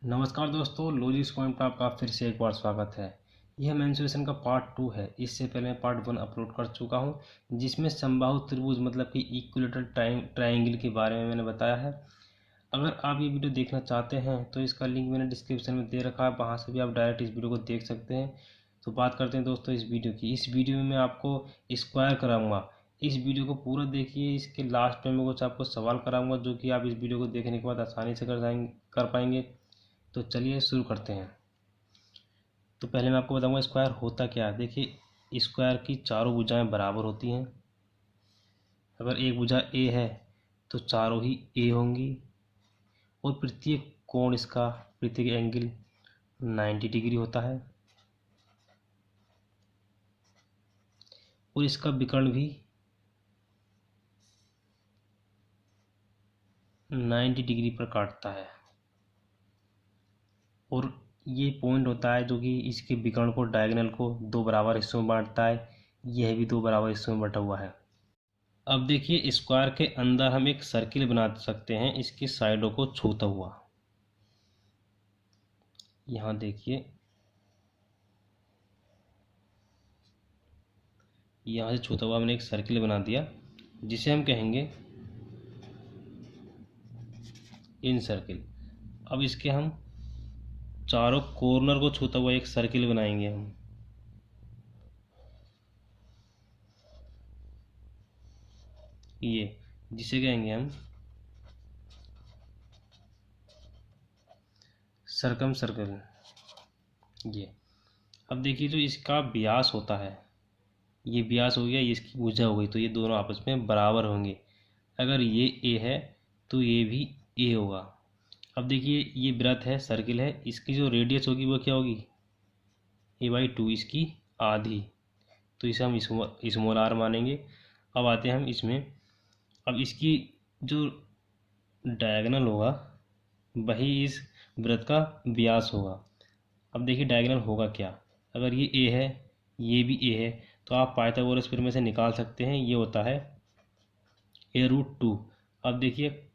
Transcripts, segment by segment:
नमस्कार दोस्तों, logics point पर आपका फिर से एक बार स्वागत है। यह मेंसुरेशन का पार्ट 2 है। इससे पहले मैं पार्ट 1 अपलोड कर चुका हूं, जिसमें समबाहु त्रिभुज मतलब कि इक्विलेटरल ट्रायंगल के बारे में मैंने बताया है। अगर आप ये वीडियो देखना चाहते हैं तो इसका लिंक मैंने डिस्क्रिप्शन में दे रखा है, वहाँ से भी आप डायरेक्ट इस वीडियो को देख सकते हैं। तो बात करते हैं दोस्तों इस वीडियो की। इस वीडियो में मैं आपको स्क्वायर कराऊंगा। इस वीडियो को पूरा देखिए। इसके लास्ट में मैं कुछ आपको सवाल कराऊंगा जो कि आप इस वीडियो को देखने के बाद आसानी से कर पाएंगे। तो चलिए शुरू करते हैं। तो पहले मैं आपको बताऊंगा स्क्वायर होता क्या है। देखिए, स्क्वायर की चारों भुजाएं बराबर होती हैं। अगर एक भुजा ए है तो चारों ही ए होंगी, और प्रत्येक कोण इसका, प्रत्येक एंगल 90 डिग्री होता है, और इसका विकर्ण भी 90 डिग्री पर काटता है। और ये पॉइंट होता है जो कि इसके विकर्ण को, डायगोनल को दो बराबर हिस्सों में बांटता है। यह भी दो बराबर हिस्सों में बटा हुआ है। अब देखिए, स्क्वायर के अंदर हम एक सर्किल बना सकते हैं इसकी साइडों को छूता हुआ। यहाँ देखिए, यहाँ से छूता हुआ हमने एक सर्किल बना दिया, जिसे हम कहेंगे इन सर्किल। अब इसके हम चारों कॉर्नर को छूता हुआ एक सर्किल बनाएंगे हम। ये जिसे कहेंगे हम सर्कम सर्कल। ये अब देखिए, जो इसका व्यास होता है, ये व्यास हो गया, ये इसकी भुजा हो गई, तो ये दोनों आपस में बराबर होंगे। अगर ये ए है तो ये भी ए होगा। अब देखिए, ये वृत्त है, सर्किल है, इसकी जो रेडियस होगी वो क्या होगी, a/2, इसकी आधी। तो इसे हम स्मॉल आर मानेंगे। अब आते हैं हम इसमें। अब इसकी जो डायगोनल होगा वही इस वृत्त का व्यास होगा। अब देखिए, डायगोनल होगा क्या। अगर ये ए है, ये भी ए है, तो आप पाइथागोरस प्रमेय से निकाल सकते हैं। ये होता है a√2। अब देखिए,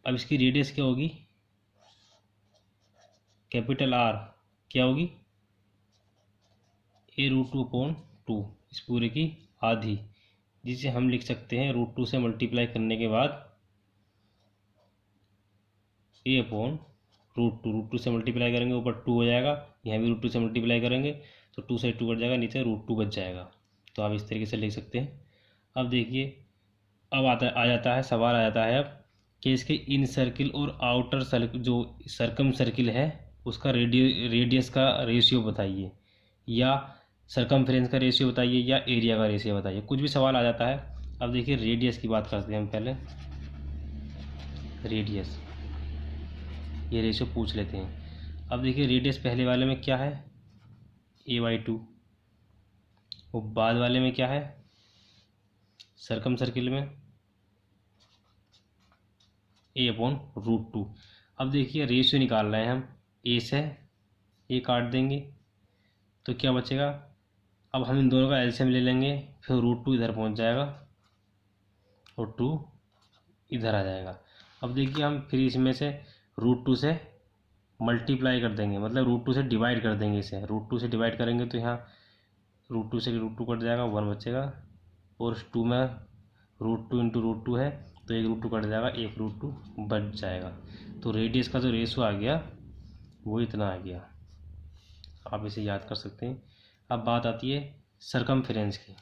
अब इसकी रेडियस क्या होगी, कैपिटल आर क्या होगी, a√2/2, इस पूरे की आधी, जिसे हम लिख सकते हैं √2 से मल्टीप्लाई करने के बाद a/√2। से मल्टीप्लाई करेंगे, ऊपर 2 हो जाएगा, यहाँ भी √2 से मल्टीप्लाई करेंगे तो 2 से 2 कट जाएगा, नीचे √2 बच जाएगा। तो आप इस तरीके से लिख सकते हैं। अब देखिए, अब आ जाता है सवाल, आ जाता है अब कि इसके इन सर्किल और आउटर सर्किल, जो सर्कम सर्किल है, उसका रेडियस का रेशियो बताइए, या सरकमफ्रेंस का रेशियो बताइए, या एरिया का रेशियो बताइए। कुछ भी सवाल आ जाता है। अब देखिए, रेडियस की बात करते हैं हम पहले। रेडियस, ये रेशियो पूछ लेते हैं। अब देखिए, रेडियस पहले वाले में क्या है, a/2, और बाद वाले में क्या है, सर्कम सर्किल में a/√2। अब देखिए, रेशियो निकाल रहे हैं हम, ए से ए काट देंगे तो क्या बचेगा। अब हम इन दोनों का एलसीएम ले लेंगे, फिर √2 इधर पहुंच जाएगा और 2 इधर आ जाएगा। अब देखिए, हम फिर इसमें से √2 से मल्टीप्लाई कर देंगे, मतलब √2 से डिवाइड कर देंगे। इसे √2 से डिवाइड करेंगे तो यहाँ √2 से √2 कट जाएगा, 1 बचेगा, और 2 में √2 इंटू √2 है तो एक √2 कट जाएगा, एक √2 बच जाएगा। तो रेडियस का जो रेशो आ गया वो इतना आ गया। आप इसे याद कर सकते हैं। अब बात आती है सरकमफ्रेंस की।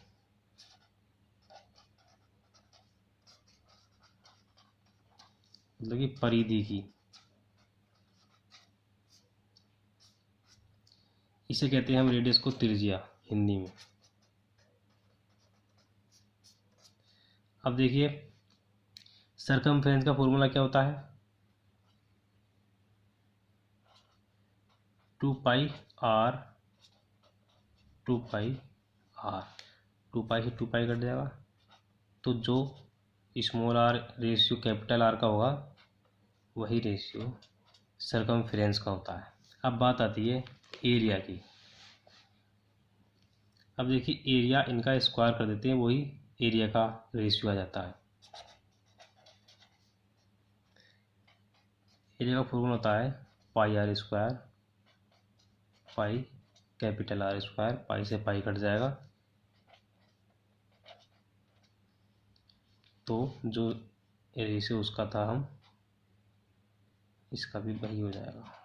मतलब कि परिधि की। इसे कहते हैं हम रेडियस को त्रिज्या हिंदी में। अब देखिए, सरकमफ्रेंस का फॉर्मूला क्या होता है, 2πr, 2πr, 2π से 2π कट जाएगा, तो जो small R ratio capital R का होगा वही रेशियो सरकमफ्रेंस का होता है। अब बात आती है एरिया की। अब देखिए, एरिया इनका स्क्वायर कर देते हैं, वही एरिया का रेशियो आ जाता है। एरिया का फॉर्मूला होता है pi R square, pi capital R square, pi से पाई कट जाएगा तो जो रेशियो उसका था हम इसका भी वही हो जाएगा।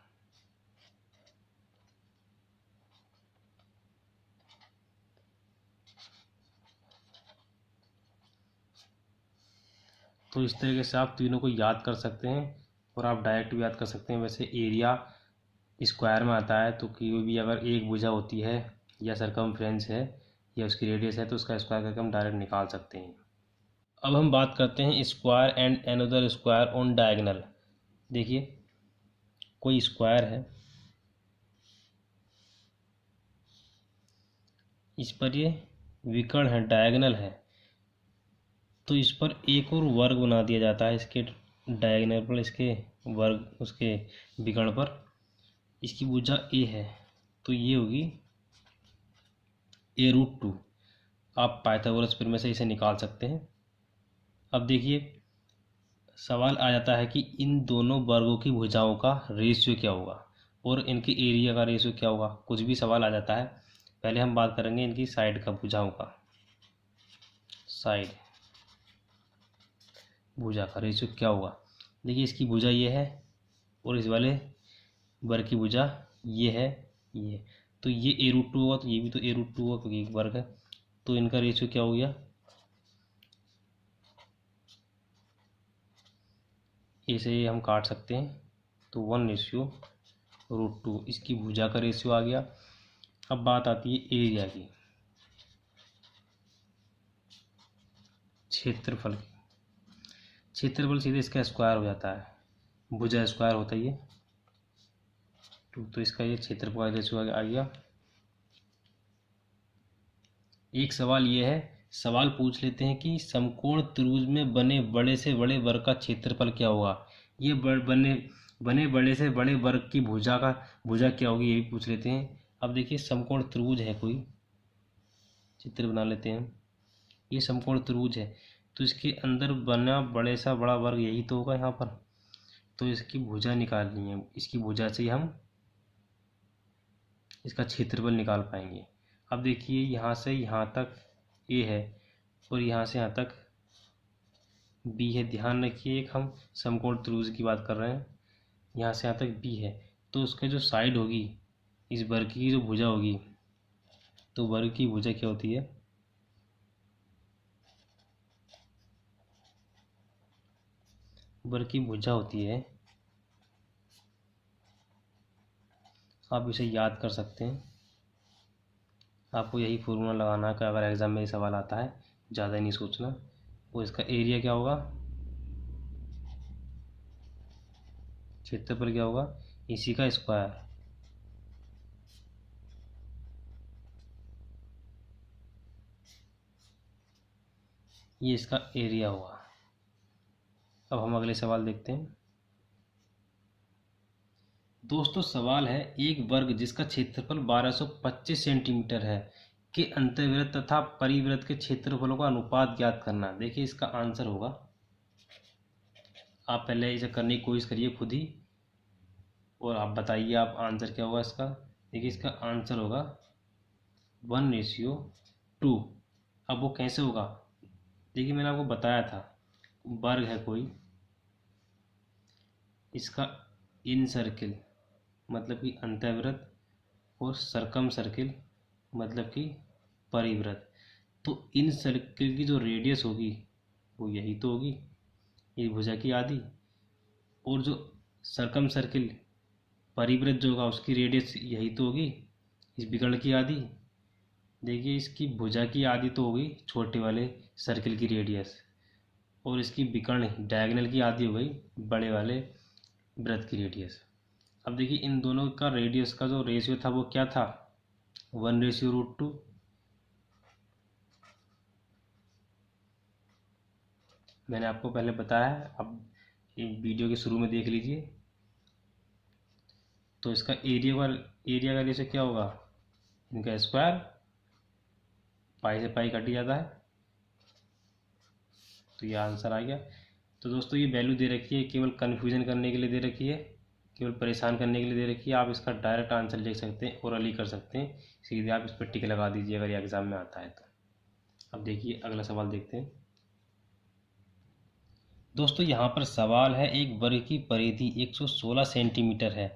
तो इस तरीके से आप तीनों को याद कर सकते हैं और आप डायरेक्ट भी याद कर सकते हैं। वैसे एरिया स्क्वायर में आता है तो कोई भी अगर एक भुजा होती है या सरकमफ्रेंस है या उसकी रेडियस है तो उसका स्क्वायर करके हम डायरेक्ट निकाल सकते हैं। अब हम बात करते हैं square and another square on diagonal. देखिए कोई स्क्वायर है, इस पर ये विकर्ण है, डायगोनल है, तो इस पर एक और वर्ग बना दिया जाता है इसके डायगोनल पर, इसके वर्ग उसके विकर्ण पर। इसकी भुजा ए है तो ये होगी a√2। आप पाइथागोरस प्रमेय से इसे निकाल सकते हैं। अब देखिए सवाल आ जाता है कि इन दोनों वर्गों की भुजाओं का रेशियो क्या होगा और इनके एरिया का रेशियो क्या होगा, कुछ भी सवाल आ जाता है। पहले हम बात करेंगे इनकी साइड का, भुजाओं का, साइड भुजा का रेशियो क्या होगा। देखिए इसकी भुजा ये है और इस वाले वर्ग की भुजा ये है, ये तो ये a√2 होगा तो ये भी तो a√2 होगा क्योंकि एक वर्ग है। तो इनका रेशियो क्या हो गया, इसे हम काट सकते हैं तो 1:√2 इसकी भुजा का रेशियो आ गया। अब बात आती है एरिया की, क्षेत्रफल की। क्षेत्रफल सीधे इसका स्क्वायर हो जाता है, भुजा स्क्वायर होता है ये 2, तो इसका ये क्षेत्रफल का रेशियो आ गया। एक सवाल ये है, सवाल पूछ लेते हैं कि समकोण त्रिभुज में बने बड़े से बड़े वर्ग का क्षेत्रफल क्या होगा। ये बने बड़े से बड़े वर्ग की भुजा क्या होगी ये भी पूछ लेते हैं। अब देखिए समकोण त्रिभुज है, कोई चित्र बना लेते हैं। ये समकोण त्रिभुज है तो इसके अंदर बना बड़े सा बड़ा वर्ग यही तो होगा यहाँ पर, तो इसकी भुजा निकालनी है। इसकी भुजा से ही हम इसका क्षेत्रफल निकाल पाएंगे। अब देखिए यहाँ से यहाँ तक ए है और यहाँ से यहाँ तक बी है। ध्यान रखिए एक हम समकोण त्रिभुज की बात कर रहे हैं, यहाँ से यहाँ तक बी है तो उसका जो साइड होगी, इस वर्ग की जो भुजा होगी, तो वर्ग की भुजा क्या होती है, वर्ग की भुजा होती है, आप इसे याद कर सकते हैं। आपको यही फॉर्मूला लगाना है कि अगर एग्जाम में ये सवाल आता है, ज़्यादा नहीं सोचना। वो इसका एरिया क्या होगा, क्षेत्रफल क्या होगा, इसी का स्क्वायर। ये इसका एरिया होगा। अब हम अगले सवाल देखते हैं। दोस्तों सवाल है, एक वर्ग जिसका क्षेत्रफल 1225 सेंटीमीटर है के अंतर्वृत्त तथा परिवृत्त के क्षेत्रफलों का अनुपात ज्ञात करना। देखिए इसका आंसर होगा, आप पहले इसे करने की कोशिश करिए खुद ही और आप बताइए आप आंसर क्या होगा इसका। देखिए इसका आंसर होगा 1:2। अब वो कैसे होगा, देखिए मैंने आपको बताया था, वर्ग है कोई, इसका इन सर्किल मतलब कि अंतःवृत्त और सरकम सर्किल मतलब कि परिवृत्त। तो इन सर्किल की जो रेडियस होगी वो यही तो होगी, ये भुजा की आधी, और जो सरकम सर्किल परिवृत्त जो होगा उसकी रेडियस यही तो होगी, इस विकर्ण की आधी। देखिए इसकी भुजा की आधी तो होगी छोटे वाले सर्किल की रेडियस, और इसकी विकर्ण डायगोनल की आधी हो गई बड़े वाले वृत्त की रेडियस। अब देखिए इन दोनों का रेडियस का जो रेशियो था वो क्या था, 1:√2। मैंने आपको पहले बताया है, अब वीडियो के शुरू में देख लीजिए। तो इसका एरिया का रेशियो क्या होगा, इनका स्क्वायर, पाई से पाई कट ही जाता है, तो ये आंसर आ गया। तो दोस्तों ये वैल्यू दे रखी है, केवल कन्फ्यूजन करने के लिए दे रखी है, केवल परेशान करने के लिए दे रखी है। आप इसका डायरेक्ट आंसर लिख सकते हैं, ओरली कर सकते हैं, सीधे आप इस पर टिक लगा दीजिए अगर ये एग्ज़ाम में आता है तो। अब देखिए अगला सवाल देखते हैं। दोस्तों यहाँ पर सवाल है, एक वर्ग की परिधि 116 सेंटीमीटर है।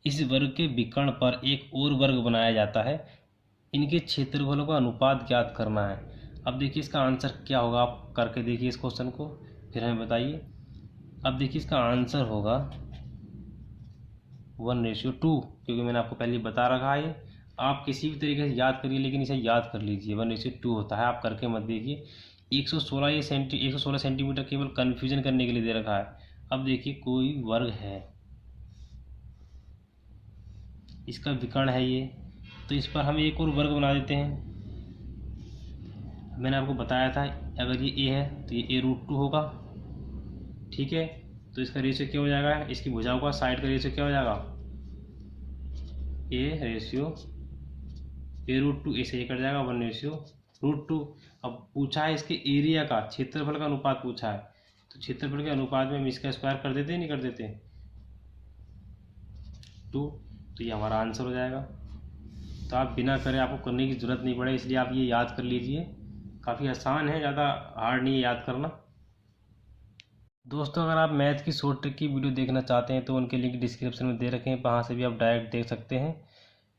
इस वर्ग के विकर्ण पर एक और वर्ग बनाया जाता है। इनके क्षेत्रफलों का अनुपात ज्ञात करना है। अब देखिए इसका आंसर क्या होगा, आप करके देखिए इस क्वेश्चन को, फिर हमें बताइए। अब देखिए इसका आंसर होगा 1:2, क्योंकि मैंने आपको पहले बता रखा है। आप किसी भी तरीके से याद करिए, लेकिन इसे याद कर लीजिए, 1:2 होता है। आप करके मत देखिए। 116 सेंटीमीटर केवल कन्फ्यूजन करने के लिए दे रखा है। अब देखिए कोई वर्ग है, इसका विकर्ण है ये, तो इस पर हम एक और वर्ग बना देते हैं। मैंने आपको बताया था अगर ये ए है तो ये A√2 होगा, ठीक है। तो इसका रेशियो क्या हो जाएगा, इसकी भुजाओं का साइड का रेशियो क्या हो जाएगा, A√2, ऐसे ये कट जाएगा 1:√2। अब पूछा है इसके एरिया का, क्षेत्रफल का अनुपात पूछा है, तो क्षेत्रफल के अनुपात में हम इसका स्क्वायर कर देते हैं, नहीं कर देते 2, तो ये हमारा आंसर हो जाएगा। तो आप बिना करे, आपको करने की ज़रूरत नहीं पड़े, इसलिए आप ये याद कर लीजिए। काफ़ी आसान है, ज़्यादा हार्ड नहीं है याद करना। दोस्तों अगर आप मैथ की शॉर्ट ट्रिक की वीडियो देखना चाहते हैं तो उनके लिंक डिस्क्रिप्शन में दे रखे हैं, वहाँ से भी आप डायरेक्ट देख सकते हैं।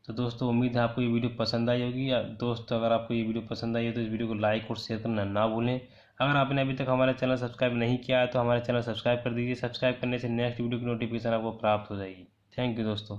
तो दोस्तों उम्मीद है आपको ये वीडियो पसंद आई होगी। दोस्तों अगर आपको ये वीडियो पसंद आई हो तो इस वीडियो को लाइक और शेयर करना ना भूलें। अगर आपने अभी तक हमारा चैनल सब्सक्राइब नहीं किया है तो हमारे चैनल सब्सक्राइब कर दीजिए। सब्सक्राइब करने से नेक्स्ट वीडियो की नोटिफिकेशन आपको प्राप्त हो जाएगी। थैंक यू दोस्तों।